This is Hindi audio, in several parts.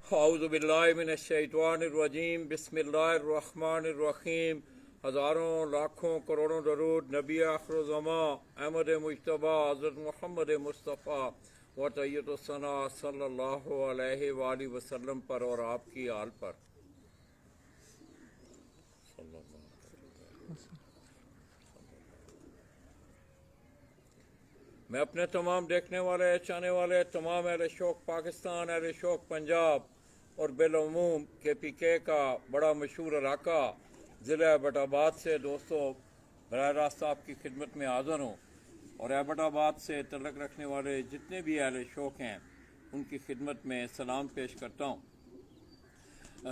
औज़ुबिल्लाहि मिनश्शैतानिर्रजीम बिस्मिल्लाहिर्रहमानिर्रहीम। हज़ारों लाखों करोड़ों दरूद नबी आखिरुज़्ज़मा अहमद मुज्तबा हज़रत मोहम्मद मुस्तफ़ा व तय्यदुस्सना सल्लल्लाहु अलैहि वसल्लम पर और आपकी आल पर। मैं अपने तमाम देखने वाले चाहने वाले तमाम अहले शौक़ पाकिस्तान, अहले शौक़ पंजाब और बिलअमूम KPK का बड़ा मशहूर इलाका ज़िला एबटाबाद से दोस्तों बराह रास्त आपकी खिदमत में हाज़िर हूँ और एबटाबाद से तल्लुक़ रखने वाले जितने भी अहले शौक़ हैं उनकी खिदमत में सलाम पेश करता हूँ।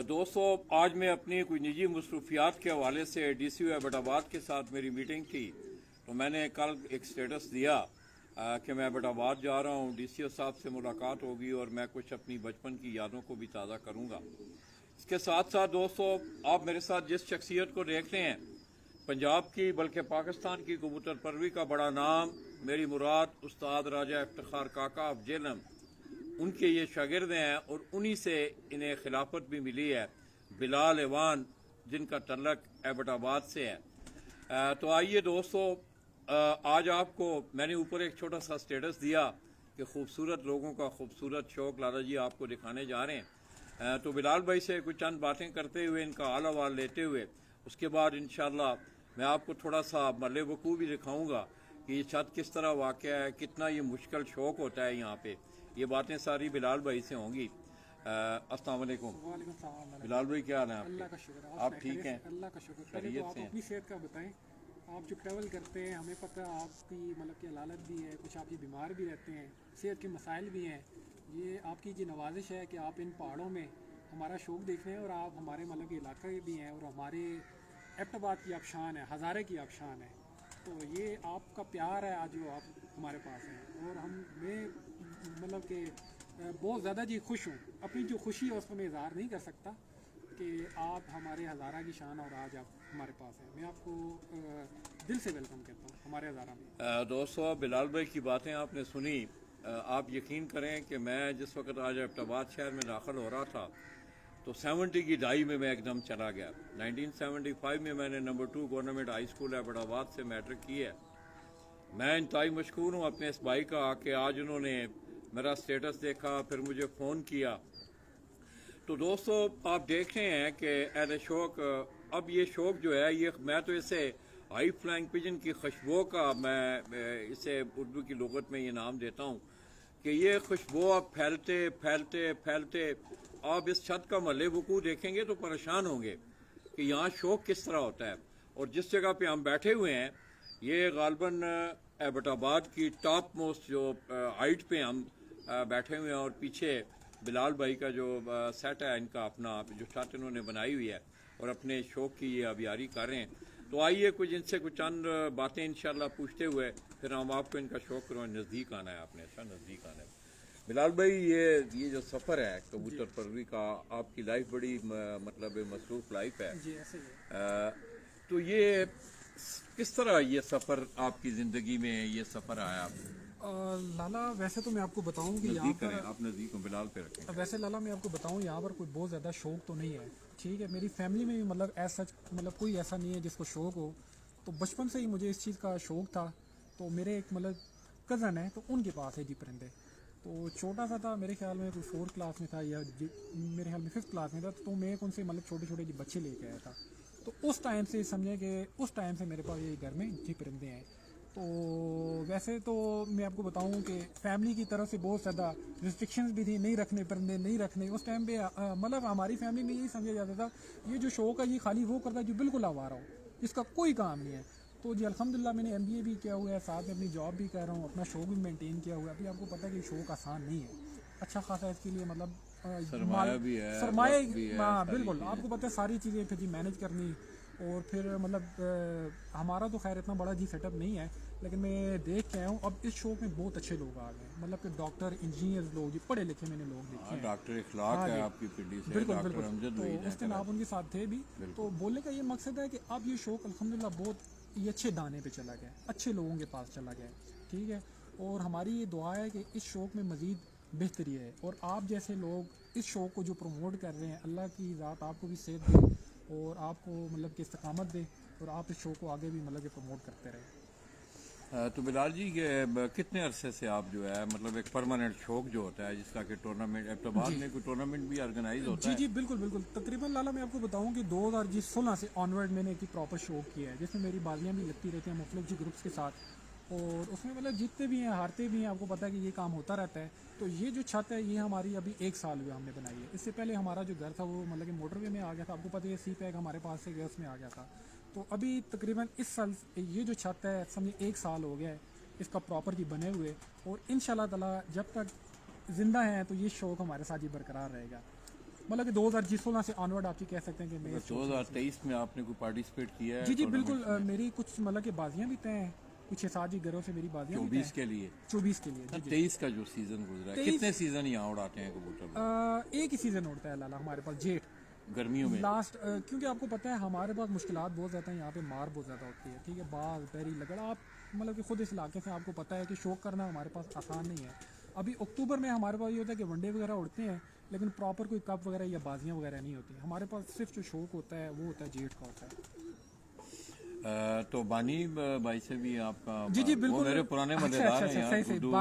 दोस्तों आज मैं अपनी कोई निजी मसरूफियात के हवाले से DCO एबटाबाद के साथ मेरी मीटिंग थी, तो मैंने कल एक स्टेटस दिया कि मैं एबटाबाद जा रहा हूँ, DCO साहब से मुलाकात होगी और मैं कुछ अपनी बचपन की यादों को भी ताज़ा करूँगा। इसके साथ साथ दोस्तों आप मेरे साथ जिस शख्सियत को देख रहे हैं पंजाब की बल्कि पाकिस्तान की कबूतर परवरी का बड़ा नाम, मेरी मुराद उस्ताद राजा इफ्तिखार काका ऑफ जेलम, उनके ये शागिर्द हैं और उन्हीं से इन्हें खिलाफत भी मिली है, बिलाल ईवान जिनका तल्लक एबटाबाद से है। तो आइए दोस्तों आज आपको मैंने ऊपर एक छोटा सा स्टेटस दिया कि खूबसूरत लोगों का खूबसूरत शौक़ लाला जी आपको दिखाने जा रहे हैं। तो बिलाल भाई से कुछ चंद बातें करते हुए इनका हाल अहवाल लेते हुए उसके बाद इंशाअल्लाह मैं आपको थोड़ा सा मल्ले वकूफ़ भी दिखाऊँगा कि ये छत किस तरह वाक़या है, कितना ये मुश्किल शौक़ होता है यहाँ पे। ये बातें सारी बिलाल भाई से होंगी। अस्सलाम वालेकुम। बिलाल भाई क्या हाल है अल्लाह का शुक्र। आप ठीक हैं? अल्लाह का शुक्र। पहले तो आप अपनी सेहत का बताएं। आप जो ट्रैवल करते हैं हमें पता है आपकी मतलब कि लालत भी है, कुछ आपकी बीमार भी रहते हैं, सेहत के मसाइल भी हैं। ये आपकी जी नवाजिश है कि आप इन पहाड़ों में हमारा शौक़ देख रहे हैं और आप हमारे मतलब के इलाके भी हैं और हमारे एबटाबाद की आप शान है, हज़ारे की आप शान है। तो ये आपका प्यार है आज जो आप हमारे पास हैं और मैं मतलब कि बहुत ज़्यादा जी खुश हूँ। अपनी जो खुशी है उसको मैं इज़हार नहीं कर सकता कि आप हमारे हज़ारा की शान और आज आप हमारे पास हैं। मैं आपको दिल से वेलकम कहता हूँ हमारे हज़ारा में। दोस्तों बिलाल भाई की बातें आपने सुनी। आप यकीन करें कि मैं जिस वक्त आज एबटाबाद शहर में दाखिल हो रहा था तो 70 की दहाई में मैं एकदम चला गया। 1975 में मैंने number 2 government high school Abbottabad से मैट्रिक की है। मैं इंतहाई मशकूर हूँ अपने इस भाई का कि आज उन्होंने मेरा स्टेटस देखा, फिर मुझे फ़ोन किया। तो दोस्तों आप देख रहे हैं कि अहले शौक़ अब ये शौक़ जो है ये मैं तो इसे हाई फ्लाइंग पिजन की खुशबू का मैं इसे उर्दू की लुगत में ये नाम देता हूँ कि ये खुशबू आप फैलते फैलते फैलते आप इस छत का महल वकूफ़ देखेंगे तो परेशान होंगे कि यहाँ शौक़ किस तरह होता है। और जिस जगह पे हम बैठे हुए हैं ये गालबन एबटाबाद की टॉप मोस्ट जो हाइट पे हम बैठे हुए हैं और पीछे बिलाल भाई का जो सेट है इनका अपना जो छत इन्होंने बनाई हुई है और अपने शौक़ की ये अबियारी कर रहे हैं। तो आइए कुछ इनसे कुछ चंद बातें इंशाल्लाह पूछते हुए फिर हम आपको इनका शौक़ करो। नज़दीक आना है आपने, अच्छा नज़दीक आना है। बिलाल भाई ये जो सफ़र है कबूतर परवरी का, आपकी लाइफ बड़ी मतलब मसरूफ़ लाइफ है जी ऐसे ही है। तो ये किस तरह ये सफ़र आपकी ज़िंदगी में ये सफ़र आया? लाला वैसे तो मैं आपको बताऊं कि यहाँ नज़दीक करें, पर आप नज़दीक हो, बिलाल पे रखें। वैसे लाला मैं आपको बताऊं यहाँ पर कोई बहुत ज़्यादा शौक़ तो नहीं है, ठीक है। मेरी फैमिली में भी मतलब ऐसा मतलब कोई ऐसा नहीं है जिसको शौक़ हो। तो बचपन से ही मुझे इस चीज़ का शौक़ था। तो मेरे एक मतलब कज़न है तो उनके पास है जी परिंदे। तो छोटा सा था, मेरे ख्याल में कोई 4th क्लास में था या मेरे ख्याल में 5th क्लास में था। तो मैं उनसे मतलब छोटे छोटे जी बच्चे लेके आया था। तो उस टाइम से समझे कि उस टाइम से मेरे पास ये घर में जी परिंदे हैं। तो वैसे तो मैं आपको बताऊं कि फैमिली की तरफ से बहुत ज़्यादा रिस्ट्रिक्शंस भी थी, नहीं रखने परिंदे नहीं रखने। उस टाइम पे मतलब हमारी फैमिली में यही समझा जाता था ये जो शौक़ है ये खाली वो करता है जो बिल्कुल आवारा हो, जिसका कोई काम नहीं है। तो जी अल्हम्दुलिल्लाह मैंने MBA भी किया हुआ है, साथ में अपनी जॉब भी कर रहा हूँ, अपना शौक़ भी मेंटेन किया हुआ है। अभी आपको पता है कि शौक़ आसान नहीं है, अच्छा खासा इसके लिए मतलब सरमाया भी है, सरमाए। वक्त भी है, हाँ सारी बिल्कुल, चीज़ें। आपको पता है सारी चीज़ें फिर जी मैनेज करनी। और फिर मतलब हमारा तो खैर इतना बड़ा जी सेटअप नहीं है, लेकिन मैं देख के आया हूँ अब इस शौक़ में बहुत अच्छे लोग आ गए हैं। मतलब कि डॉक्टर, इंजीनियर लोग जी पढ़े लिखे मैंने लोग देखे हैं। डॉक्टर इखलाक हाँ है जी, आपकी पीढ़ी से, बिल्कुल डॉक्टर बिल्कुल। अमजद तो वहीद हैं उस दिन आप उनके साथ थे भी। तो बोलने का ये मकसद है कि अब ये शौक़ अल्हम्दुलिल्लाह बहुत ये अच्छे दाने पे चला गया, अच्छे लोगों के पास चला गया, ठीक है। और हमारी ये दुआ है कि इस शौक़ में मज़ीद बेहतरी है। और आप जैसे लोग इस शो को जो प्रमोट कर रहे हैं, अल्लाह की ज़ात आपको भी सेहत दे और आपको मतलब कि इस्तकामत दे और आप इस शो को आगे भी मतलब कि प्रमोट करते रहें। तो बिलाल जी ये कितने अरसे से आप जो है मतलब एक परमानेंट शौक जो होता है जिसका कि टूर्नामेंट अहमदाबाद में कोई टूर्नामेंट भी ऑर्गेनाइज होता जी है? जी बिल्कुल बिल्कुल। तकरीबन लाला मैं आपको बताऊं कि 2016 से ऑनवर्ड मैंने एक प्रॉपर शो किया है जिसमें मेरी बाजियाँ भी लगती रहती हैं मुख्तलिफ जी ग्रुप्स के साथ। और उसमें मतलब जीतते भी हैं हारते भी हैं, आपको पता है कि ये काम होता रहता है। तो ये जो छत है ये हमारी अभी 1 साल हुआ हमने बनाई है। इससे पहले हमारा जो घर था वो मतलब कि मोटरवे में आ गया था, आपको पता है सी पैक हमारे पास से गैस में आ गया था। तो अभी तकरीबन इस साल ये जो छत है समझिए 1 साल हो गया है इसका प्रॉपर जी बने हुए। और इंशाल्लाह ताला जब तक जिंदा हैं तो ये शौक हमारे साथ ही बरकरार रहेगा। मतलब कि 2016 से ऑनवर्ड आप ये कह सकते हैं कि मैं 2023 में आपने कोई पार्टिसिपेट किया है? जी जी बिल्कुल। मेरी कुछ मतलब कि बाजियाँ भी तय हैं, कुछ 6-7 जी घरों से मेरी बाजियाँ भी तय 24 के लिए? 24 के लिए। जी जी 23 का जो सीजन गुजरा है, 23 कितने सीजन यहाँ उड़ाते हैं कबूतर लोग? एक ही सीज़न उड़ता है लाला हमारे पास, जेठ गर्मियों में? लास्ट। क्योंकि आपको पता है हमारे पास मुश्किलात बहुत ज़्यादा हैं यहाँ पे, मार बहुत ज़्यादा होती है, ठीक है, बाग बैरी लगड़। आप मतलब कि खुद इस इलाके से आपको पता है कि शौक करना हमारे पास आसान नहीं है। अभी अक्टूबर में हमारे पास ये होता है कि वनडे वगैरह उड़ते हैं लेकिन प्रॉपर कोई कप वगैरह या बाजियाँ वगैरह नहीं होती हमारे पास। सिर्फ जो शौक होता है वो होता है जेठ का होता है। तो बानी भाई से भी आपका? जी जी वो बिल्कुल। मेरे पुराने अच्छा मजेदार अच्छा हैं अच्छा, यार, सही सही। गुड्डू,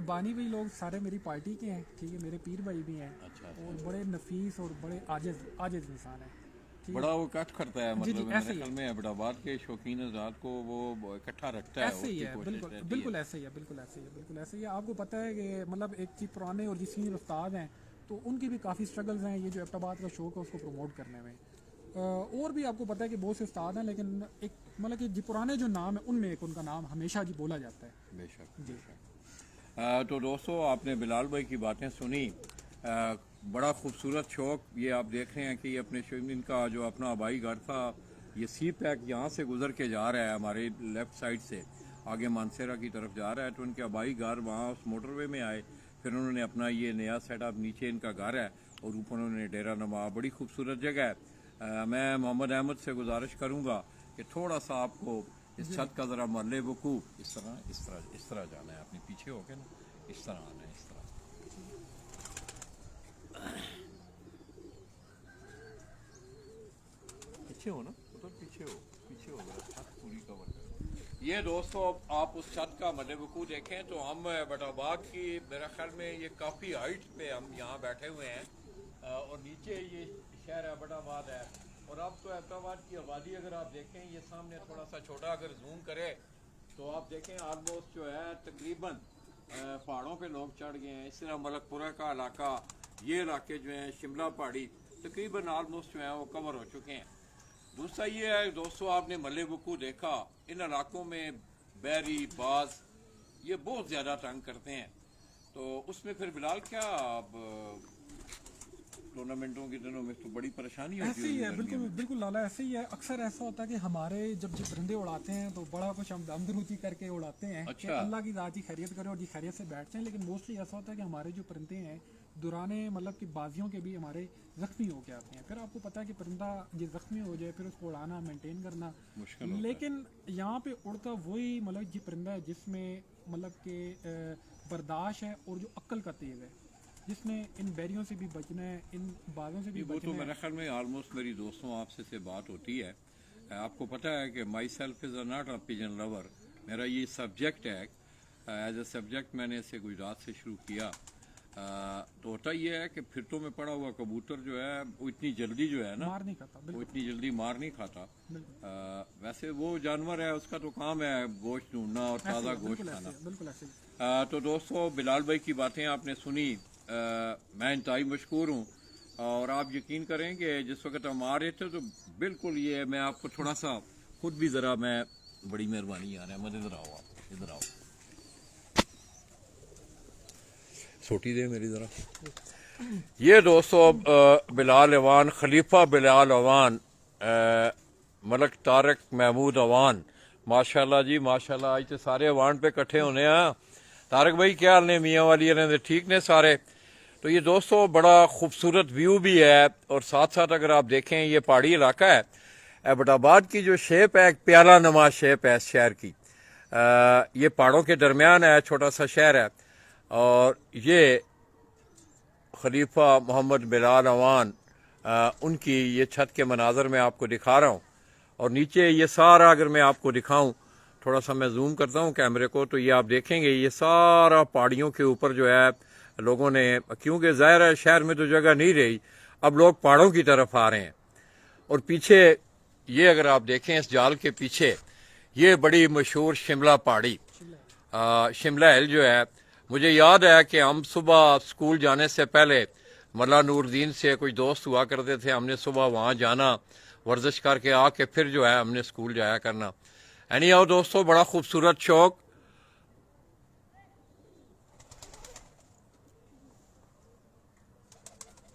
बानी भाई लोग सारे मेरी पार्टी के हैं, ठीक है, मेरे पीर भाई भी हैं। अच्छा, और बड़े नफीस और बड़े आजिज इंसान हैं, ठीक है। बड़ा वो कट करता है, जी, मतलब ऐसे मेरे ही ख्याल में अहमदाबाद के शौकीन आजाद को वो इकट्ठा रखता है, ऐसे ही उसकी है, कोशिश बिल्कुल रहती बिल्कुल है। ऐसे ही है, बिल्कुल ऐसे ही है, बिल्कुल ऐसे ही है। आपको पता है कि मतलब एक चीज़ पुराने और जिस सीनियर उस्ताद हैं तो उनकी भी काफ़ी स्ट्रगल्स हैं ये जो अहमदाबाद का शौक है उसको प्रमोट करने में। और भी आपको पता है कि बहुत से उस्ताद हैं लेकिन एक मतलब कि जो पुराने जो नाम है उनमें एक उनका नाम हमेशा जी बोला जाता है। बेशक जी। बेशक। तो दोस्तों आपने बिलाल भाई की बातें सुनी। बड़ा खूबसूरत शौक ये आप देख रहे हैं कि अपने इनका जो अपना आबाई घर था ये सी पैक यहाँ से गुजर के जा रहा है हमारे लेफ्ट साइड से आगे मानसेरा की तरफ जा रहा है। तो उनके आबाई घर वहाँ उस मोटरवे में आए, फिर उन्होंने अपना ये नया सेटअप, नीचे इनका घर है और ऊपर उन्होंने डेरा नमा, बड़ी खूबसूरत जगह है। मैं मोहम्मद अहमद से गुजारिश करूँगा कि थोड़ा सा आपको इस छत का ज़रा महल वकूफ़ इस तरह जाना है, अपने पीछे होके ना इस तरह आना है, इस तरह पीछे हो ना, उधर पीछे हो जरा, छत पूरी कवर करो। ये दोस्तों आप उस छत का महल वकूफ़ देखें तो हम बटाबाग की मेरा ख्याल में ये काफ़ी हाइट पे हम यहाँ बैठे हुए हैं और नीचे ये शहर है बटाबाद है। और अब तो अहमदाबाद की आबादी अगर आप देखें ये सामने थोड़ा सा छोटा अगर जूम करें तो आप देखें ऑलमोस्ट जो है तकरीबन पहाड़ों पे लोग चढ़ गए हैं। इस तरह मलकपुरा का इलाका, ये इलाके जो हैं शिमला पहाड़ी तकरीबन ऑलमोस्ट जो है वो कवर हो चुके हैं। दूसरा ये है दोस्तों आपने मल्ले बुकू देखा, इन इलाकों में बैरी बाज ये बहुत ज़्यादा तंग करते हैं। तो उसमें फिर बिलाल क्या टूर्नामेंटों के दिनों में तो बड़ी परेशानी होती ऐसे ही है, बिल्कुल बिल्कुल लाला ऐसे ही है। अक्सर ऐसा होता है कि हमारे जब जो परिंदे उड़ाते हैं तो बड़ा कुछ हम दमदरूती करके उड़ाते हैं कि अच्छा। अल्लाह की ज़ात ही खैरियत करे और जी खैरियत से बैठते हैं। लेकिन मोस्टली ऐसा होता है कि हमारे जो परिंदे हैं दुराने मतलब कि बाजियों के भी हमारे ज़ख्मी हो के आते हैं। फिर आपको पता है कि परिंदा ये ज़ख्मी हो जाए फिर उसको उड़ाना मेंटेन करना मुश्किल होता है। लेकिन यहाँ पे उड़ता वही मतलब ये परिंदा है जिसमें मतलब कि बर्दाश्त है और जो अक्ल का तेज़ है, जिसने इन बैरियों से भी बचना है, इन बाजों से भी वो तो बचना मेरे है। ख्याल में ऑलमोस्ट मेरी दोस्तों आपसे से बात होती है। आपको पता है कि my self is not a pigeon lover, मेरा ये सब्जेक्ट है। एज ए सब्जेक्ट मैंने इसे गुजरात से शुरू किया। तो होता ये है कि फिरतों में पड़ा हुआ कबूतर जो है वो इतनी जल्दी जो है ना मार नहीं खाता, वो बिल्कुल इतनी जल्दी मार नहीं खाता। बिल्कुल वैसे वो जानवर है, उसका तो काम है गोश्त ढूंढना और ऐसे ताज़ा ही है, गोश्त बिल्कुल ऐसे खाना। ही है, बिल्कुल ऐसे ही। तो दोस्तों बिलाल भाई की बातें आपने सुनी, मैं इंतहाई मशकूर हूँ। और आप यकीन करें कि जिस वक्त हम आ रहे थे तो बिल्कुल ये मैं आपको थोड़ा सा खुद भी ज़रा मैं बड़ी मेहरबानी यार अहमद इधर आओ, आप इधर आओ, छोटी दे मेरी ज़रा। ये दोस्तों बिलाल अवान, खलीफा बिलाल अवान, मलक तारक महमूद अवान, माशाल्लाह जी माशाल्लाह। आज तो सारे अवान पे इकट्ठे होने हैं। तारक भाई क्या हाल ने, मियाँ वाली ने ठीक ने सारे। तो ये दोस्तों बड़ा खूबसूरत व्यू भी है और साथ साथ अगर आप देखें ये पहाड़ी इलाका है। एबटाबाद की जो शेप है एक प्याला नुमा शेप है इस शहर की। ये पहाड़ों के दरमियान है, छोटा सा शहर है और ये खलीफा मोहम्मद बिलाल अवान उनकी ये छत के मनाजर में आपको दिखा रहा हूँ। और नीचे ये सारा अगर मैं आपको दिखाऊं, थोड़ा सा मैं जूम करता हूँ कैमरे को, तो ये आप देखेंगे ये सारा पहाड़ियों के ऊपर जो है लोगों ने, क्योंकि ज़ाहिर है शहर में तो जगह नहीं रही, अब लोग पहाड़ों की तरफ आ रहे हैं। और पीछे ये अगर आप देखें इस जाल के पीछे ये बड़ी मशहूर शिमला पहाड़ी, शिमला हिल जो है, मुझे याद है कि हम सुबह स्कूल जाने से पहले मल्ला नूरुद्दीन से कुछ दोस्त हुआ करते थे, हमने सुबह वहाँ जाना, वर्जिश करके आके फिर जो है हमने स्कूल जाया करना। एनी आओ दोस्तों, बड़ा खूबसूरत शौक।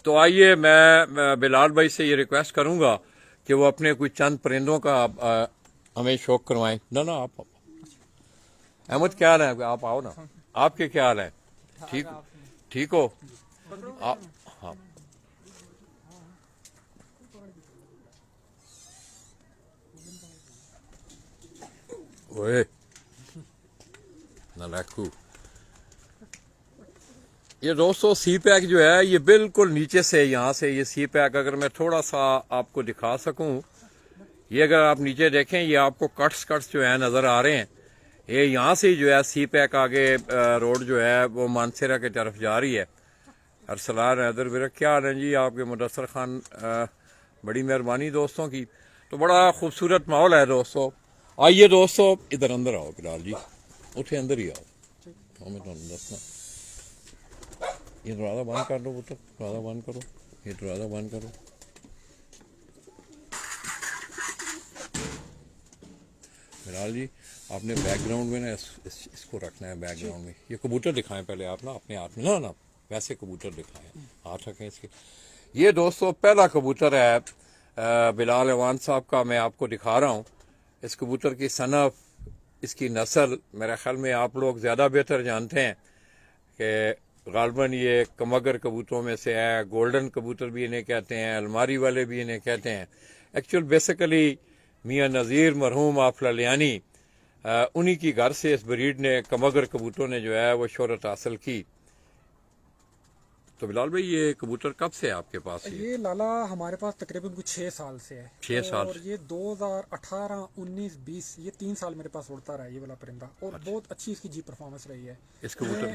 तो आइए मैं बिलाल भाई से ये रिक्वेस्ट करूंगा कि वो अपने कोई चंद परिंदों का हमें शौक करवाएं। ना ना आप अहमद, क्या हाल है? आप आओ ना, आपके क्या हाल है? ठीक ठीक हो आप? हाँ, ओए नालायकू। ये दोस्तों सी पैक जो है ये बिल्कुल नीचे से, यहाँ से ये सी पैक अगर मैं थोड़ा सा आपको दिखा सकूं, ये अगर आप नीचे देखें ये आपको कट्स जो है नजर आ रहे हैं। ये यहाँ से जो है सी पैक आगे रोड जो है वो मानसेरा की तरफ जा रही है। अरसलान हैदर विरक, क्या हाल है जी आपके? मुदस्सर खान, बड़ी मेहरबानी दोस्तों की। तो बड़ा खूबसूरत माहौल है दोस्तों। आइए दोस्तों इधर अंदर आओ बिलाल जी, उठे अंदर ही आओ, हमें तो दसना। ये दरवाजा बंद कर दो पुत्र, दरवाजा बंद करो, ये दरवाजा बंद करो। बिलाल जी आपने बैकग्राउंड में ना इसको रखना है बैकग्राउंड में। ये कबूतर दिखाएं पहले आप ना अपने हाथ में, ना ना वैसे कबूतर दिखाएं, हाथ रखें इसके। ये दोस्तों पहला कबूतर है बिलाल अवान साहब का, मैं आपको दिखा रहा हूँ। इस कबूतर की सनफ, इसकी नस्ल मेरे ख्याल में आप लोग ज़्यादा बेहतर जानते हैं कि गालबन ये कमगर कबूतरों में से है। गोल्डन कबूतर भी इन्हें कहते हैं, अलमारी वाले भी इन्हें कहते हैं। एक्चुअल बेसिकली मियाँ नज़ीर मरहूम आफलालियानी उन्हीं की घर से इस ब्रीड ने, कमगर कबूतरों ने जो है वो शोहरत हासिल की। तो बिलाल भाई ये कबूतर कब से है आपके पास? ये लाला हमारे पास तकरीबन कुछ 6 साल से है। 6 साल। और ये 2018, 19, 20 ये 3 साल मेरे पास उड़ता रहा है ये वाला परिंदा। और अच्छा। बहुत अच्छी इसकी जी परफॉर्मेंस रही है इस कबूतर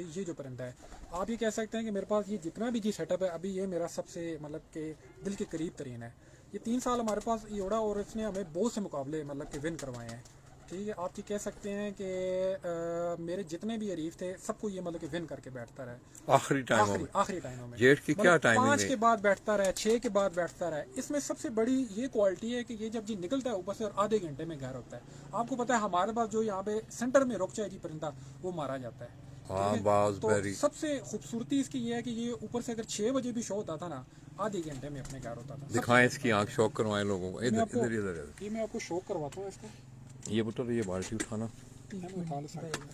ये जो परिंदा है, आप ये कह सकते हैं कि मेरे पास ये जितना भी जी सेटअप है अभी ये मेरा सबसे मतलब के दिल के करीब तरीन है। ये 3 साल हमारे पास ये उड़ा और इसने हमें बहुत से मुकाबले मतलब के विन करवाए हैं। ठीक है, आप ये कह सकते हैं कि मेरे जितने भी अरीफ थे सबको ये मतलब कि विन करके बैठता रहा आखिरी टाइमों में। आखिरी टाइमों में जेठ की क्या टाइमिंग 5 है? के बाद बैठता रहा, 6 के बाद बैठता रहा। इसमें सबसे बड़ी ये क्वालिटी है कि ये जब जी निकलता है ऊपर से और आधे घंटे में घर होता है। आपको पता है हमारे पास जो यहाँ पे सेंटर में रुक जाए जी परिंदा वो मारा जाता है। हाँ, बाज तो बेरी। सबसे खूबसूरती इसकी ये है कि ये ऊपर से अगर 6 बजे भी शो होता था ना, आधे घंटे में अपने घर होता था। दिखाएं इसकी आंख, शौक करवाएं लोगों को। मैं इधर आपको- इधर इधर ये मैं आपको शो करवाता हूँ इसका। ये पुत्र, ये बाल्टी उठाना। मैं उठा सकता हूँ।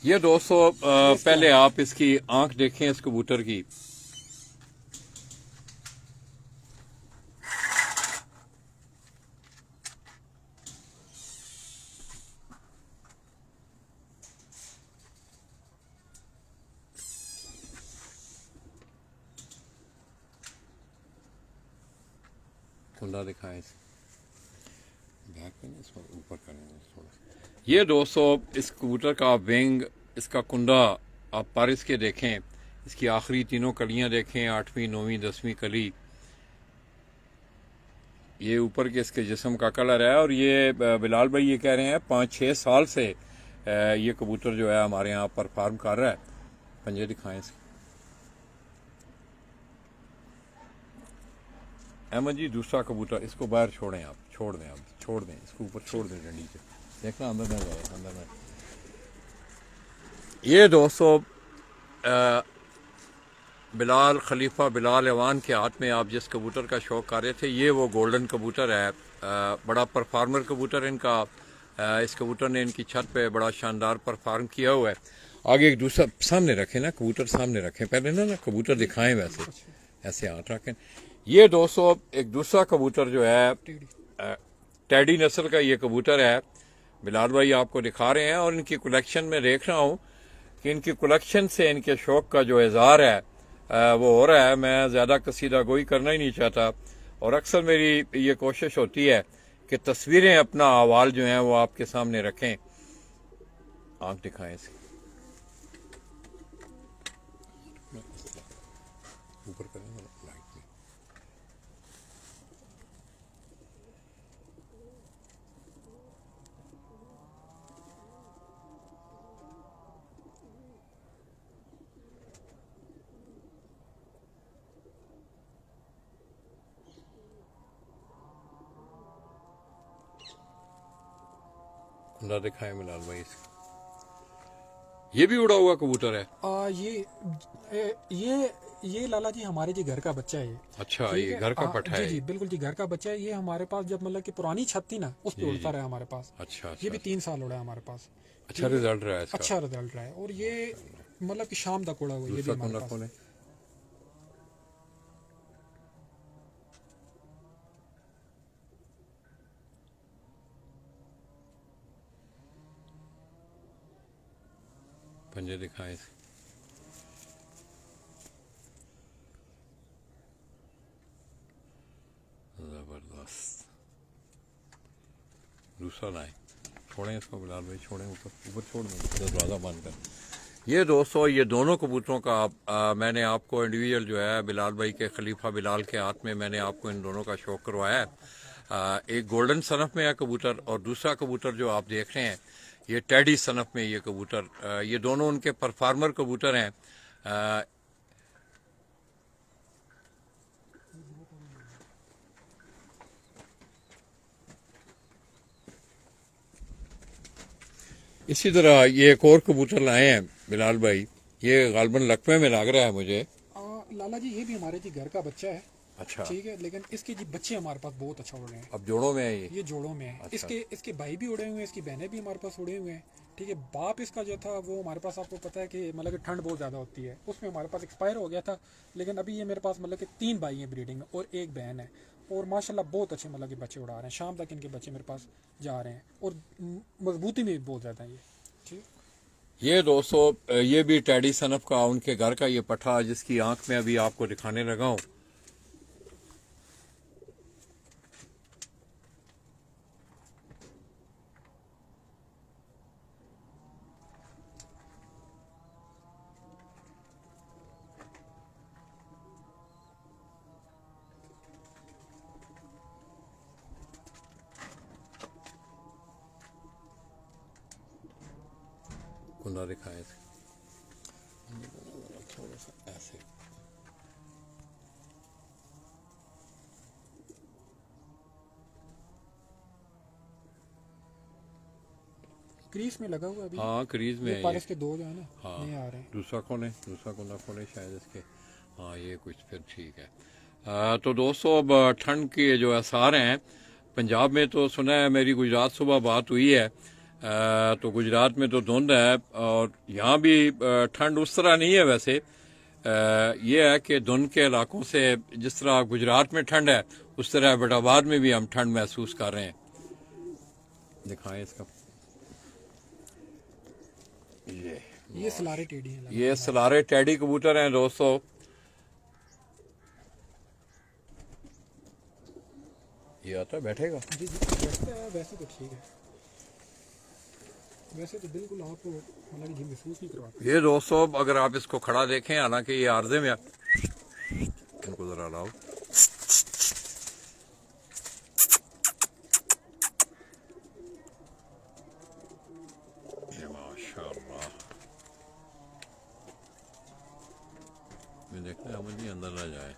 ये दोस्तों पहले आप इसकी आंख देखें इस कबूतर की। कुंडा दिखाएं इसे, बैक पे इसको ऊपर करेंगे थोड़ा। ये दोस्तों इस कबूतर का विंग, इसका कुंडा आप पर इसके देखें, इसकी आखिरी तीनों कलियां देखें, 8वीं 9वीं 10वीं कली, ये ऊपर के इसके जिस्म का कलर है। और ये बिलाल भाई ये कह रहे हैं 5-6 साल से ये कबूतर जो है हमारे यहाँ परफॉर्म कर रहा है। पंजे दिखाएं इसके। अहमद जी दूसरा कबूतर, इसको बाहर छोड़ें आप, छोड़ दें, आप छोड़ दें इसको, ऊपर छोड़ दें डंडी से, देखना अंदर ना जाए, अंदर ना। ये दोस्तों बिलाल खलीफा बिलाल अवान के हाथ में आप जिस कबूतर का शौक कर रहे थे, ये वो गोल्डन कबूतर है। बड़ा परफार्मर कबूतर इनका। इस कबूतर ने इनकी छत पे बड़ा शानदार परफॉर्म किया हुआ है। आगे एक दूसरा सामने रखें ना, कबूतर सामने रखें पहले ना कबूतर दिखाएं, वैसे ऐसे हाथ रखें। ये दोस्तों एक दूसरा कबूतर जो है टेडी नस्ल का ये कबूतर है, बिलाल भाई आपको दिखा रहे हैं। और इनकी कलेक्शन में देख रहा हूँ कि इनकी कलेक्शन से इनके शौक का जो इजहार है वो हो रहा है। मैं ज़्यादा कसीदा गोई करना ही नहीं चाहता, और अक्सर मेरी ये कोशिश होती है कि तस्वीरें अपना अहवाल जो हैं वो आपके सामने रखें। आंख दिखाएं इसकी, ऊपर करें लाइट में। खुला दिखाएं बिलाल भाई इसका। ये भी उड़ा हुआ कबूतर है? ये लाला जी हमारे जी घर का बच्चा है ये। अच्छा, ठीक ये है? घर का पठा है? जी बिल्कुल जी, घर का बच्चा है ये। हमारे पास जब मतलब कि पुरानी छत थी ना, उस पे उड़ता रहा हमारे पास। अच्छा, ये भी 3 साल उड़ा है हमारे पास। अच्छा रिजल्ट रहा है इसका? अच्छा रिजल्ट रहा है, और ये मतलब कि शाम तक उड़ा हुआ है ये भी हमारे पास। कौन है? पंजे दिखाएं इसे। जबरदस्त। दूसरा लाए, छोड़ें इसको बिलाल भाई, छोड़ें, ऊपर ऊपर छोड़ दें, दरवाज़ा बंद कर। ये दोस्तों, ये दोनों कबूतरों का मैंने आपको इंडिविजुअल जो है बिलाल भाई के खलीफा बिलाल के हाथ में मैंने आपको इन दोनों का शौक करवाया है। एक गोल्डन सनफ में है कबूतर, और दूसरा कबूतर जो आप देख रहे हैं ये टेडी सनफ में ये कबूतर। ये दोनों उनके परफार्मर कबूतर हैं। इसी तरह ये एक और कबूतर लाए हैं बिलाल भाई, ये गालबन लकवे में लग रहा है मुझे। लाला जी ये भी हमारे जी घर का बच्चा है। अच्छा, ठीक है, लेकिन इसके जी बच्चे हमारे पास बहुत अच्छा उड़ रहे हैं। अब जोड़ों में है ये जोड़ों में है। अच्छा। इसके भाई भी उड़े हुए हैं, इसकी बहनें भी हमारे पास उड़े हुए हैं। ठीक है, बाप इसका जो था वो हमारे पास, आपको पता है कि मतलब कि ठंड बहुत ज़्यादा होती है, उसमें हमारे पास एक्सपायर हो गया था। लेकिन अभी ये मेरे पास मतलब कि 3 भाई हैं ब्रीडिंग में, और एक बहन है, और माशाल्लाह बहुत अच्छे मतलब कि बच्चे उड़ा रहे हैं। शाम तक इनके बच्चे मेरे पास जा रहे हैं, और मजबूती में भी बहुत ज़्यादा है ये। ठीक, ये दोस्तों ये भी टैडी सनफ का उनके घर का ये पठा, जिसकी आंख में अभी आपको दिखाने लगा हूं। कुंडा दिखाएं इसे। थोड़ा सा ऐसे। क्रीज में लगा हुआ अभी। हाँ, क्रीज में ये है पारस के 2 जो है ना, हाँ, नहीं आ रहे हैं। दूसरा कौन है? दूसरा कुंडा खोले शायद इसके। हाँ, ये कुछ फिर ठीक है। तो दोस्तों, अब ठंड के जो आसार हैं पंजाब में, तो सुना है मेरी गुजरात सुबह बात हुई है, तो गुजरात में तो धुंध है, और यहाँ भी ठंड उस तरह नहीं है वैसे। ये है कि धुंध के इलाकों से जिस तरह गुजरात में ठंड है, उस तरह एबटाबाद में भी हम ठंड महसूस कर रहे हैं। दिखाएं इसका। ये सलारे टेडी हैं। ये सलारे टेडी कबूतर हैं दोस्तों। ये आता है, बैठेगा? जी वैसे तो ठीक है, वैसे तो बिल्कुल आपको मतलब कि महसूस नहीं करवाते। ये दोस्तों, अगर आप इसको खड़ा देखें, हालांकि ये आर्जे में, इनको जरा लाओ। ये माशाल्लाह, मैं देखते हैं अमन जी अंदर ना जाए।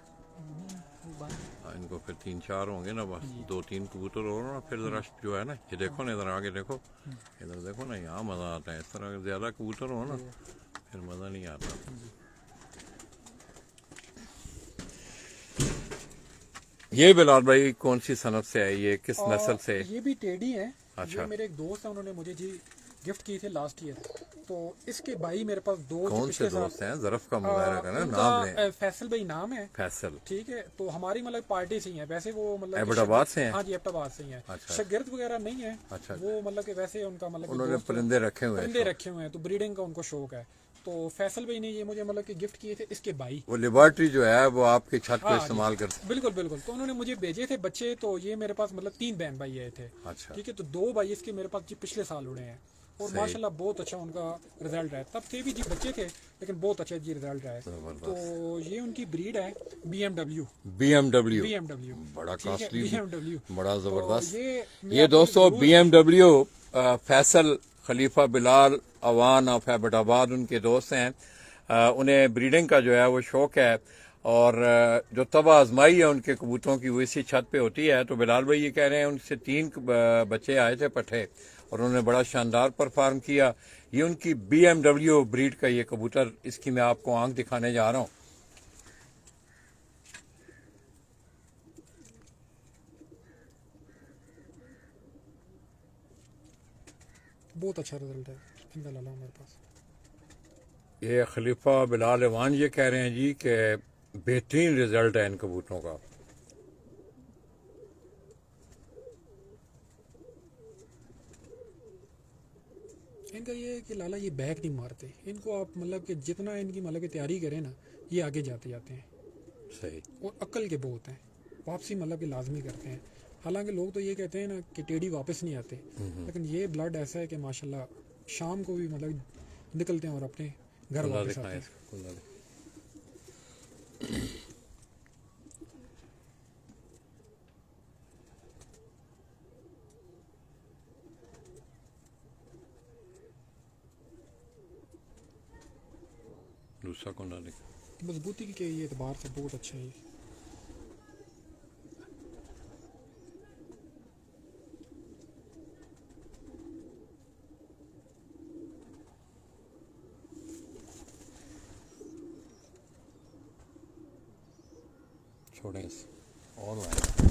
इनको फिर 3-4 होंगे ना, बस 2-3 कबूतर और ना, फिर जरा जो है ना, ये देखो ना, इधर आगे देखो, इधर देखो ना, यहाँ मजा आता है। इस तरह ज्यादा कबूतर हो ना, फिर मजा नहीं आता। ये बिलाल भाई कौन सी सनत से है, ये किस नस्ल से? ये भी टेडी है। अच्छा। ये मेरे एक दोस्त है, उन्होंने मुझे जी गिफ्ट किए थे लास्ट ईयर। तो इसके भाई मेरे पास 2 कौन से दोस्त हैं? जरफ का मुजाहरा करना, नाम लें। फैसल भाई नाम है। फैसल, ठीक है, तो हमारी मतलब पार्टी से ही है वैसे वो, मतलब एबटाबाद से हैं? हाँ जी, एबटाबाद से ही है। अच्छा। शागिर्द वगैरह नहीं है। अच्छा। वो मतलब कि वैसे उनका मतलब कि उन्होंने दोस्त परिंदे रखे हुए हैं। परिंदे रखे हुए हैं, तो ब्रीडिंग का उनको शौक है। तो फैसल भाई ने ये मुझे मतलब कि गिफ्ट किए थे इसके भाई। वो लिबर्टी जो है वो आपकी छत पे हाँ इस्तेमाल करते हैं। बिल्कुल बिल्कुल, तो उन्होंने मुझे भेजे थे बच्चे, तो ये मेरे पास मतलब 3 बहन भाई आए थे। अच्छा, ठीक है, तो 2 भाई इसके मेरे पास जी पिछले साल उड़े हैं, और सही। माशाल्लाह बहुत अच्छा उनका रिजल्ट रहा है। तब थे भी जी बच्चे थे, लेकिन बहुत अच्छा जी रिजल्ट रहा है। जबरदस्त। तो ये उनकी ब्रीड है BMW। BMW, BMW, बड़ा ठीक है, कॉस्टली, BMW। बड़ा तो जबरदस्त। मैं ये आपको दोस्तों जरूर- BMW फैसल खलीफा बिलाल अवान ऑफ एबटाबाद उनके दोस्त हैं। उन्हें ब्रीडिंग का जो है वो शौक है, और जो तब आजमाई है उनके कबूतरों की वो इसी छत पे होती है। तो बिलाल भाई ये कह रहे हैं उनसे 3 बच्चे आए थे पट्ठे, और उन्होंने बड़ा शानदार परफॉर्म किया। ये उनकी BMW ब्रीड का ये कबूतर, इसकी मैं आपको आंख दिखाने जा रहा हूँ। बहुत अच्छा रिजल्ट है इनका लाला मेरे पास। ये खलीफा बिलाल अवान ये कह रहे हैं जी कि बेहतरीन रिजल्ट है इन कबूतरों का। इनका ये है कि लाला ये बैक नहीं मारते, इनको आप मतलब कि जितना इनकी मतलब कि तैयारी करें ना, ये आगे जाते जाते हैं, सही। और अक्ल के बहुत हैं, वापसी मतलब कि लाजमी करते हैं। हालांकि लोग तो ये कहते हैं ना कि टेढ़ी वापस नहीं आते, लेकिन ये ब्लड ऐसा है कि माशाल्लाह शाम को भी मतलब निकलते हैं और अपने घर खुला वापस आते दिखाएं हैं। इसको, खुला दिखाएं। दूसरा कौन ना दिखा। मजबूती के ये एतबार से बहुत अच्छा है ये। छोड़ें इसे और लाएं।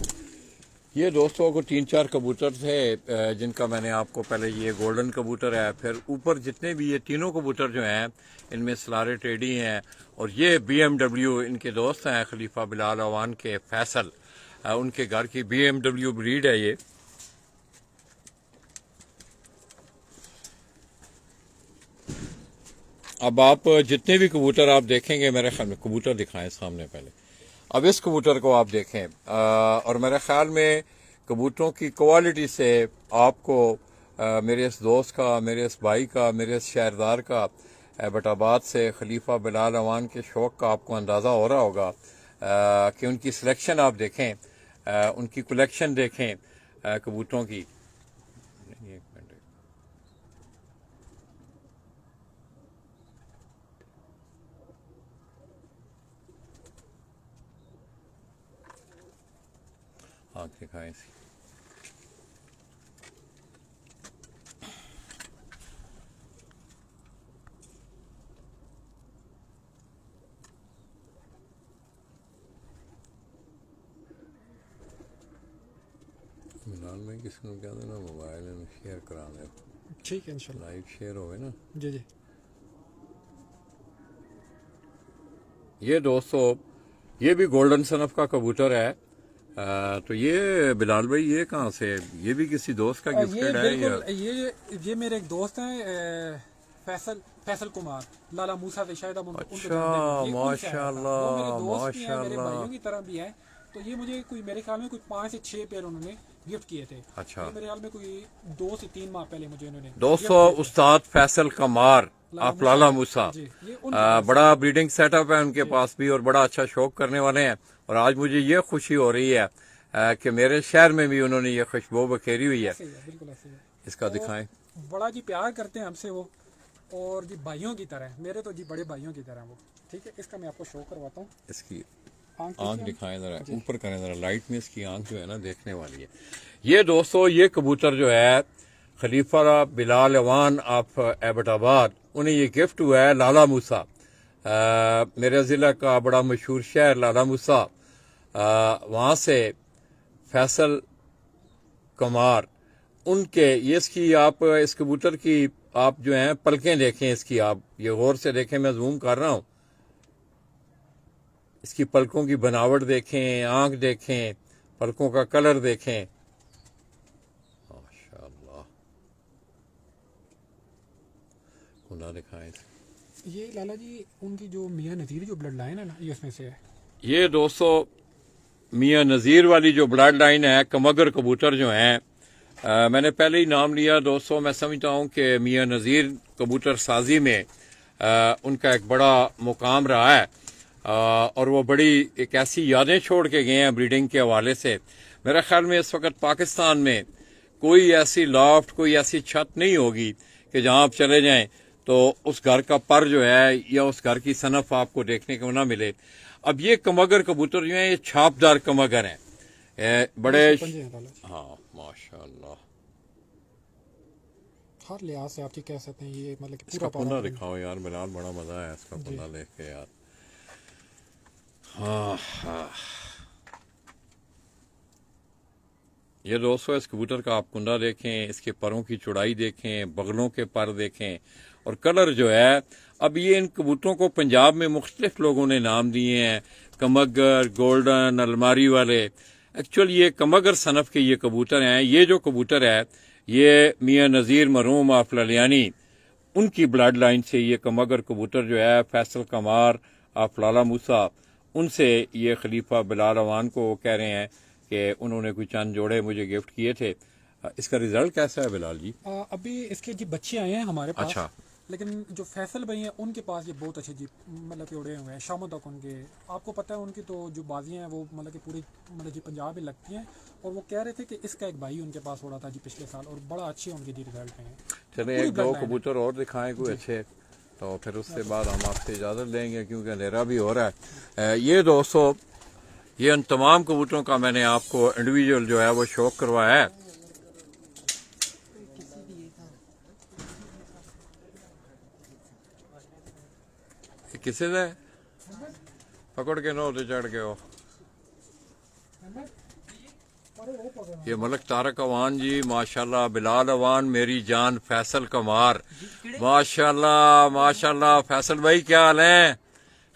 ये दोस्तों को 3-4 कबूतर थे जिनका मैंने आपको पहले, ये गोल्डन कबूतर है, फिर ऊपर जितने भी ये तीनों कबूतर जो हैं इनमें सलारे टेडी हैं, और ये BMW इनके दोस्त हैं खलीफा बिलाल अवान के फैसल, उनके घर की BMW ब्रीड है ये। अब आप जितने भी कबूतर आप देखेंगे, मेरे ख्याल में कबूतर दिखाएं सामने पहले। अब इस कबूतर को आप देखें, और मेरे ख्याल में कबूतरों की क्वालिटी से आपको मेरे इस दोस्त का, मेरे इस भाई का, मेरे इस शहरदार का एबटाबाद से खलीफा बिलाल अवान के शौक़ का आपको अंदाज़ा हो रहा होगा कि उनकी सिलेक्शन आप देखें, उनकी कलेक्शन देखें कबूतरों की। एक मिनट, आँख दिखाएं इसी। मिलान में किसी को क्या देना, मोबाइल में शेयर करा दे, ठीक है इंशाल्लाह। लाइव शेयर होवे ना। जी जी। ये दोस्तों ये भी गोल्डन सनफ का कबूतर है। तो ये बिलाल भाई ये कहाँ से, ये भी किसी दोस्त का ये गिफ्टेड है या? बिल्कुल ये मेरे एक दोस्त हैं फैसल फैसल कुमार, लाला मूसा से शायद आप उनको अच्छा, जानते हैं। ये उनसे आया था। माशाल्लाह, वो मेरे दोस्त भी हैं, मेरे माशाल्लाह। भाइयों की तरह भी हैं। तो ये मुझे कोई मेरे ख्याल में कोई 5 से 6 पेयर उन्होंने गिफ्ट किए थे। अच्छा। ये मेरे ख्याल में कोई 2 से 3 माह पहले मुझे इन्होंने दोस्तों gift किए थे। उस्ताद फैसल कमार लाला आप लाला मूसा, जी, ये उनके पास बड़ा ब्रीडिंग सेटअप है उनके पास भी, और बड़ा अच्छा शौक करने वाले हैं। और आज मुझे ये खुशी हो रही है कि मेरे शहर में भी उन्होंने ये खुशबू बखेरी हुई है। ऐसे ही है, बिल्कुल ऐसे ही है। इसका और दिखाएं। बड़ा जी प्यार करते हैं हमसे वो, और जी भाइयों की तरह, मेरे तो जी बड़े भाइयों की तरह वो। ठीक है, इसका मैं आपको शो करवाता हूँ। इसकी आंख आंख देखिए। दिखाएं जरा, ऊपर करें जरा, लाइट में इसकी आंख जो है ना देखने वाली है। ये दोस्तों ये कबूतर जो है खलीफा बिलाल अवान ऑफ एबटाबाद, उन्हें ये गिफ्ट हुआ है लाला मूसा, मेरे ज़िला का बड़ा मशहूर शहर लाला मूसा, वहाँ से फैसल कुमार उनके, ये इसकी आप इस कबूतर की आप जो हैं पलकें देखें, इसकी आप ये गौर से देखें, मैं जूम कर रहा हूँ, इसकी पलकों की बनावट देखें, आंख देखें, पलकों का कलर देखें, माशाअल्लाह। खुला दिखाएं। ये लाला जी उनकी जो मियाँ नज़ीर जो ब्लड लाइन है ना, ये उसमें से है। ये दोस्तों मियाँ नज़ीर वाली जो ब्लड लाइन है, कमगर कबूतर जो हैं, मैंने पहले ही नाम लिया दोस्तों। मैं समझता हूँ कि मियाँ नज़ीर कबूतर साजी में उनका एक बड़ा मुकाम रहा है, और वो बड़ी एक ऐसी यादें छोड़ के गए हैं ब्रीडिंग के हवाले से। मेरे ख्याल में इस वक्त पाकिस्तान में कोई ऐसी लॉफ्ट, कोई ऐसी छत नहीं होगी कि जहां आप चले जाएं तो उस घर का पर जो है या उस घर की सनफ आपको देखने को ना मिले। अब ये कमगर कबूतर जो हैं, ये छापदार कमगर हैं, बड़े। इसके पंजे हैं लाला जी, हाँ माशाल्लाह। हर लिहाज से आप ये कह सकते हैं ये मतलब कि इसका पूरा कुंडा पारा दिखाओ यार बिलाल, बड़ा मजा है इसका जी। कुंडा देख के यार। हाँ हाँ, ये दोस्तों इस कबूतर का आप कुंडा देखें, इसके परों की चौड़ाई देखें, बगलों के पर देखें, और कलर जो है। अब ये इन कबूतरों को पंजाब में मुख्तलिफ लोगों ने नाम दिए हैं, कमगर, गोल्डन, अलमारी वाले। एक्चुअली ये कमगर सनफ के ये कबूतर हैं। ये जो कबूतर है ये मियाँ नज़ीर मरहूम ऑफ ललियानी, उनकी ब्लड लाइन से ये कमगर कबूतर जो है, फैसल कमार ऑफ लाला मूसा, उनसे ये खलीफा बिलाल अवान को कह रहे हैं कि उन्होंने कुछ चंद जोड़े मुझे गिफ्ट किए थे। इसका रिजल्ट कैसा है बिलाल जी? अभी इसके जी बच्चे आए हैं हमारे पास। अच्छा। लेकिन जो फैसल भाई हैं उनके पास ये बहुत अच्छे जी मतलब कि उड़े हुए हैं शामों तक उनके। आपको पता है उनकी तो जो बाजियाँ हैं वो मतलब कि पूरी मतलब जी पंजाब में लगती हैं। और वो कह रहे थे कि इसका एक भाई उनके पास उड़ा था जी पिछले साल, और बड़ा अच्छे उनके जी रिजल्ट हैं। चले पूरी एक ब्लड दो लाइन है कबूतर और दिखाएं कोई अच्छे, तो फिर उसके बाद हम आपसे इजाज़त लेंगे क्योंकि अंधेरा भी हो रहा है। ये दोस्तों, ये उन तमाम कबूतरों का मैंने आपको इंडिविजुअल जो है वो शौक करवाया है। किसी ने पकड़ के नो उते चढ़ के हो। ये मलक तारक अवान जी माशाल्लाह, बिलाल अवान मेरी जान, फैसल कमार माशाल्लाह माशाल्लाह। फैसल भाई क्या हाल है?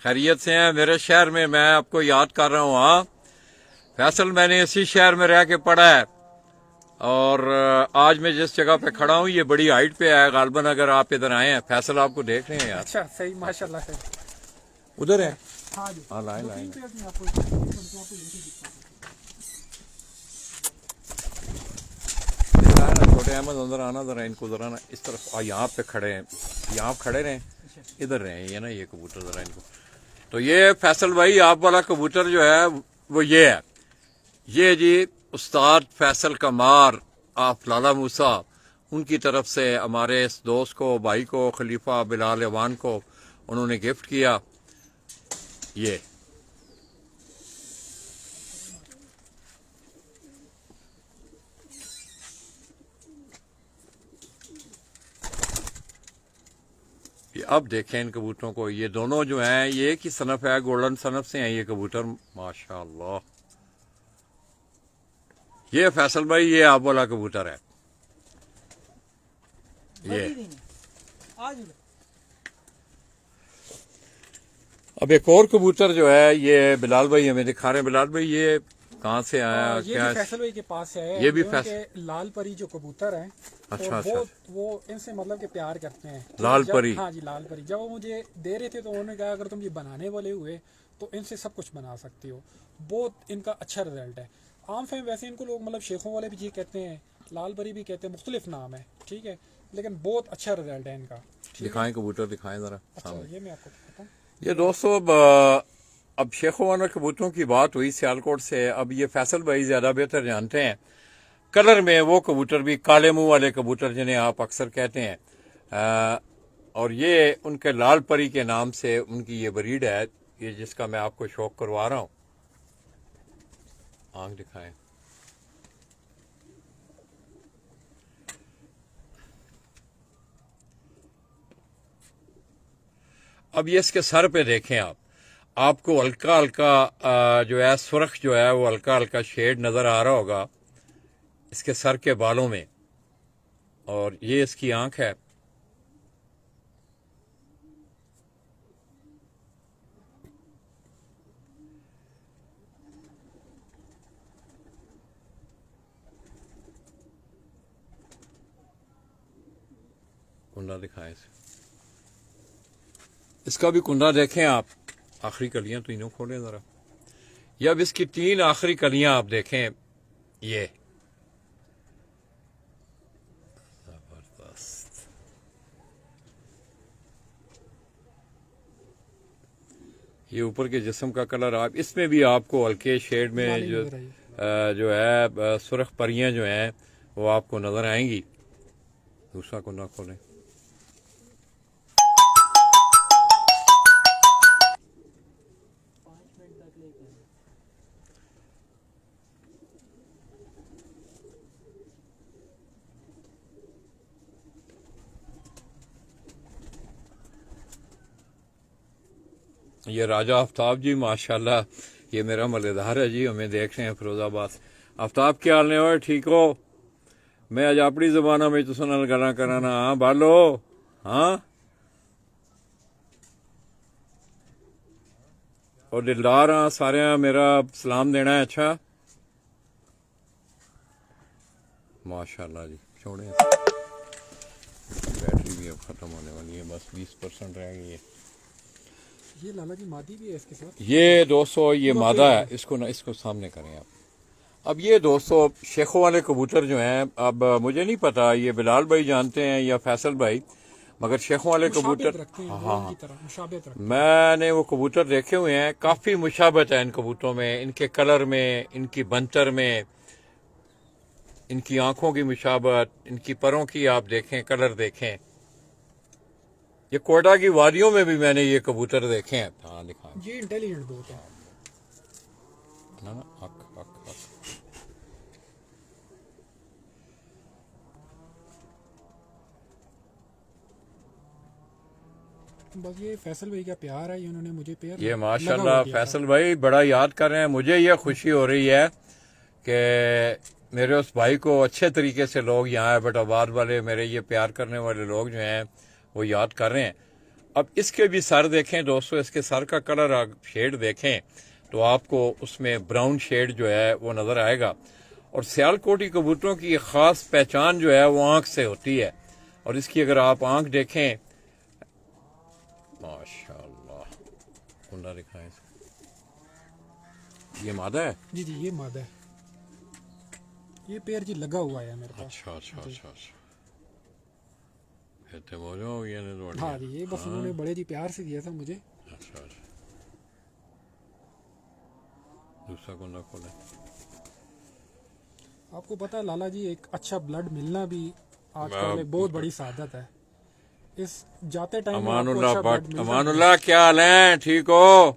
खैरियत से हैं? मेरे शहर में मैं आपको याद कर रहा हूँ। हाँ फैसल, मैंने इसी शहर में रह के पढ़ा है, और आज मैं जिस जगह पे खड़ा हूँ ये बड़ी हाइट पे है। गालबन अगर आप इधर आए हैं, फैसल आपको देख रहे हैं यार। अच्छा सही माशाल्लाह है। उधर है। हाँ जी, हाँ लाइन दो लाइन। तीन पेयर थी आपको यही दिखता है। इधर आए ना छोटे अहमद, अंदर आना जरा, इनको जरा ना इस तरफ यहाँ पे खड़े हैं, यहाँ खड़े रहें, इधर रहें ये ना, ये कबूतर जरा इनको। तो ये फैसल भाई आप वाला कबूतर जो है वो ये है, ये जी उस्ताद फैसल कमार ऑफ लाला मूसा, उनकी तरफ से हमारे इस दोस्त को, भाई को, खलीफा बिलाल अवान को उन्होंने गिफ्ट किया। ये अब देखें इन कबूतरों को, ये दोनों जो हैं ये एक ही सनफ है, गोल्डन सनफ से हैं ये कबूतर माशाल्लाह। ये फैसल भाई ये आप वाला कबूतर है ये। अब एक और कबूतर जो है ये बिलाल भाई हमें दिखा रहे हैं। बिलाल भाई ये कहाँ से आया? ये क्या भी फैसल भाई के पास से है। ये भी उनके लाल परी जो कबूतर हैं, अच्छा और अच्छा। वो इनसे मतलब कि प्यार करते हैं। लाल जब- परी। हाँ जी लाल परी। जब वो मुझे दे रहे थे तो उन्होंने कहा अगर तुम ये बनाने वाले हुए तो इनसे सब कुछ बना सकते हो। बहुत इनका अच्छा रिजल्ट है। आम फैम वैसे इनको लोग मतलब शेखों वाले भी जी कहते हैं, लाल परी भी कहते हैं, मुख्तलिफ नाम है, ठीक है, लेकिन बहुत अच्छा रिजल्ट है इनका। ठीक है? दिखाएं कबूतर, दिखाएं जरा अच्छा सामने। ये मैं आपको बताता हूँ। ये दोस्तों अब शेखवाना कबूतरों की बात हुई सियालकोट से। अब ये फैसल भाई ज्यादा बेहतर जानते हैं कलर में वो कबूतर भी, काले मुंह वाले कबूतर जिन्हें आप अक्सर कहते हैं, और ये उनके लाल परी के नाम से उनकी ये ब्रीड है, ये जिसका मैं आपको शौक करवा रहा हूँ। आंख दिखाएं। अब ये इसके सर पे देखें आप, आपको हल्का हल्का जो है सुर्ख जो है वो हल्का हल्का शेड नजर आ रहा होगा इसके सर के बालों में, और ये इसकी आंख है। कुंडा दिखाएं इसे। इसका भी कुंदा देखें आप, आखिरी कलियां तो इन्हों खोलें जरा। ये अब इसकी 3 आखिरी कलियां आप देखें, ये जबरदस्त। ये ऊपर के जिस्म का कलर आप इसमें भी आपको हल्के शेड में माली जो नजर आई। जो है सुर्ख परियां जो हैं वो आपको नजर आएंगी। दूसरा कुंदा खोलें। ये राजा आफ्ताब जी माशाल्लाह, ये मेरा मलेदार है जी, हमें देख रहे हैं फिरोजाबाद। आफ्ताब क्या हाल ने? और ठीक हो? मैं अज अपनी जबाना में तुसां नाल गल्लां कराना। हाँ बालो, हाँ और दिलदार हाँ, सारे मेरा सलाम देना है। अच्छा माशाल्लाह जी, छोड़े बैटरी भी अब खत्म होने वाली है, बस 20% रह गई है। ये लाला जी मादी भी है इसके साथ। ये 200 ये मादा है, इसको ना इसको सामने करें आप। अब ये 200 शेखों वाले कबूतर जो हैं, अब मुझे नहीं पता ये बिलाल भाई जानते हैं या फैसल भाई, मगर शेखों वाले कबूतर, हाँ मैंने वो कबूतर देखे हुए हैं, काफी मुशाबत है इन कबूतरों में, इनके कलर में, इनकी बनतर में, इनकी आंखों की मुशाबत, इनकी परों की आप देखें, कलर देखें। ये कोयटा की वादियों में भी मैंने ये कबूतर देखे हैं। हाँ दिखा, ये इंटेलिजेंट बहुत है ना ना, हक हक हक। बस ये फैसल भाई का प्यार है, ये उन्होंने मुझे पेयर ये माशाल्लाह फैसल भाई बड़ा याद कर रहे हैं। मुझे ये खुशी हो रही है कि मेरे उस भाई को अच्छे तरीके से लोग यहाँ एबटाबाद वाले, मेरे ये प्यार करने वाले लोग जो हैं वो याद कर रहे हैं। अब इसके भी सर देखें दोस्तों, इसके सर का कलर शेड देखें तो आपको उसमें ब्राउन शेड जो है वो नजर आएगा। और सियालकोटी कबूतरों की खास पहचान जो है वो आंख से होती है, और इसकी अगर आप आंख देखें, माशाल्लाह, कुंडा दिखाएं इसको। ये मादा है जी जी, ये मादा है। ये पेयर जी लगा हुआ है मेरे पास। अच्छा अच्छा अच्छा अच्छा, कहते बोलो ये ने दौड़ हाँ जी, ये बस उन्होंने बड़े जी प्यार से दिया था मुझे। अच्छा अच्छा, दूसरा कुंडा खोले। आपको पता है लाला जी, एक अच्छा ब्लड मिलना भी आजकल एक बहुत बड़ी सादत है। इस जाते टाइम अमानुल्लाह भट्ट, अमानुल्लाह क्या हाल है? ठीक हो?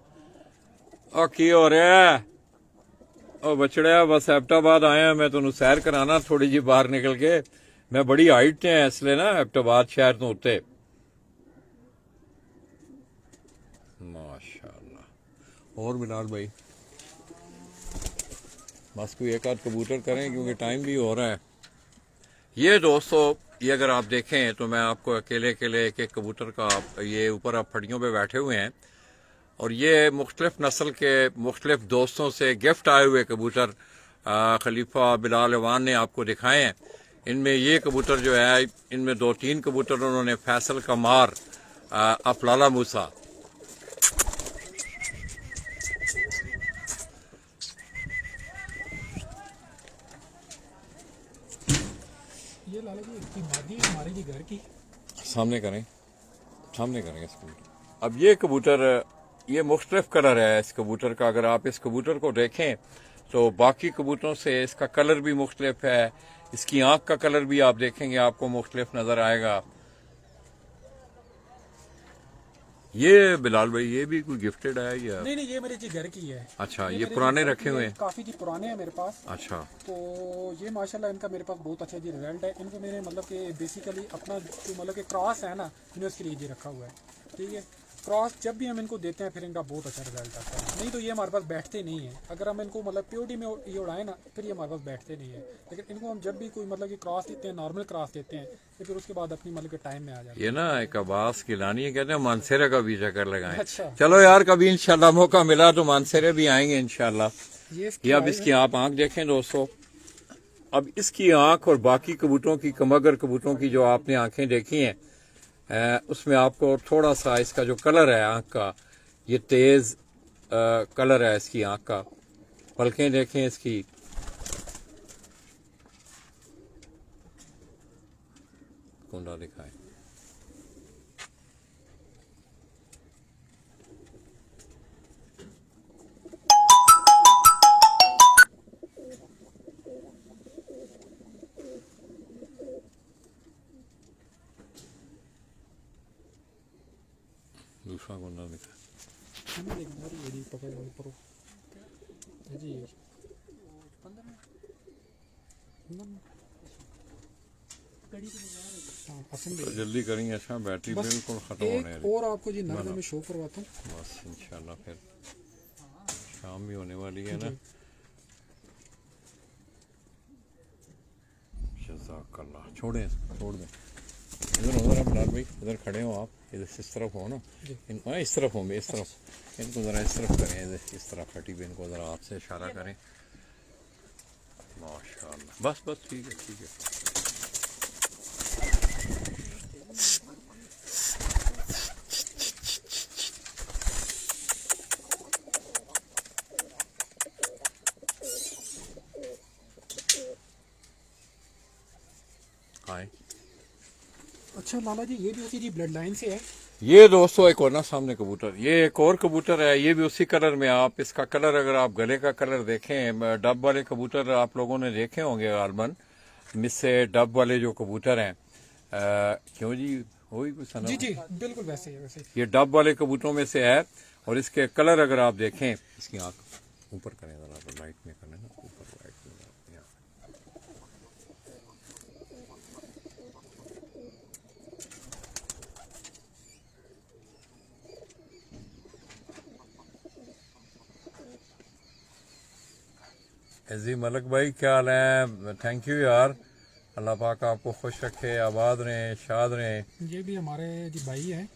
और की हो रहा है? और बछड़िया बस एबटाबाद आए हैं, मैं तुहानू सैर कराना थोड़ी जी बाहर निकल के। मैं बड़ी हाइट है इसलिए ना एबटाबाद शहर तो उत्ते। माशाल्लाह। और बिलाल भाई बस कोई एक आध कबूतर करें क्योंकि टाइम भी हो रहा है। ये दोस्तों, ये अगर आप देखें तो मैं आपको अकेले अकेले एक एक कबूतर का, ये ऊपर आप फड़ियों पे बैठे हुए हैं, और ये मुख्तलिफ नस्ल के मुख्तलिफ दोस्तों से गिफ्ट आए हुए कबूतर खलीफा बिलाल अवान ने आपको दिखाए हैं। इनमें ये कबूतर जो है, इनमें 2-3 कबूतर उन्होंने फैसल कमार, अफलाला मूसा, ये लाला जी इसकी मादी है हमारे जी घर की। सामने करें, सामने करें इस कबूतर। अब ये कबूतर, ये मुख्तलिफ कलर है इस कबूतर का। अगर आप इस कबूतर को देखें तो बाकी कबूतरों से इसका कलर भी मुख्तलिफ है, इसकी आंख का कलर भी आप देखेंगे आपको मुख्तलिफ नजर आएगा। ये बिलाल भाई ये भी कोई गिफ्टेड है या? नहीं नहीं, ये मेरे जी घर की है। अच्छा, ये पुराने रखे हुए हैं? काफी जी पुराने हैं मेरे पास। अच्छा, तो ये माशाल्लाह इनका मेरे पास बहुत अच्छा जी रिजल्ट है। इनको मैंने मतलब कि बेसिकली अपना जो मतलब कि क्रॉस है ना, मैंने उसके लिए जी रखा हुआ है। ठीक है, क्रॉस जब भी हम इनको देते हैं फिर इनका बहुत अच्छा रिजल्ट आता है। नहीं तो ये हमारे पास बैठते नहीं है। अगर हम इनको मतलब प्योरिटी में ये उड़ाएं ना, फिर ये हमारे पास बैठते नहीं है। लेकिन इनको हम जब भी कोई मतलब कि क्रॉस देते हैं, नॉर्मल क्रॉस देते हैं, तो फिर उसके बाद अपनी मतलब के टाइम में आ जाते हैं। ये ना एक अब्बास गिलानी है, कहते हैं मानसेरा का भी चक्कर लगाएं। अच्छा, चलो यार, कभी इंशाल्लाह मौका मिला तो मानसेरे भी आएंगे इंशाल्लाह। ये अब इसकी आप आंख देखें दोस्तों। अब इसकी आंख और बाकी कबूतरों की, कमगर कबूतरों की जो आपने आंखें देखी हैं, उसमें आपको थोड़ा सा इसका जो कलर है आँख का, ये तेज़ कलर है इसकी आँख का। पलकें देखें इसकी, कुंडा दिखाएं। दूसरा कुंडा दिखाएं। तो जल्दी करेंगे, अच्छा बैटरी बिल्कुल ख़त्म होने एक वाली। और आपको जी नरगा में शो करवाता हूँ। बस इंशाल्लाह फिर शाम भी होने वाली है ना। जज़ाकल्लाह। छोड़ दें। इधर उधर आप बिलाल भाई, इधर खड़े हो आप, इधर इस तरफ हो ना, इस तरफ होंगे, इस तरफ इनको ज़रा इस तरफ करें, इधर इस तरफ हटी भी इनको ज़रा आपसे इशारा करें। माशाअल्लाह, बस ठीक है। आए। अच्छा लाला जी, ये भी उसी जी ब्लड लाइन से है। ये दोस्तों एक और ना सामने कबूतर, ये एक और कबूतर है, ये भी उसी कलर में। आप इसका कलर, अगर आप गले का कलर देखें, डब वाले कबूतर आप लोगों ने देखे होंगे गालबन, मिससे डब वाले जो कबूतर हैं, क्यों जी, वही कुछ सना? जी बिल्कुल वैसे ही। ये डब वाले कबूतरों में से है। और इसके कलर अगर आप देखें, इसकी आंख ऊपर करें जरा, तो लाइट में करें ना, ऊपर लाइट में यहाँ। जी मलक भाई, क्या हाल है? थैंक यू यार, अल्लाह पाक आपको खुश रखे, आबाद रहें, शाद रहें। ये भी हमारे जी भाई हैं।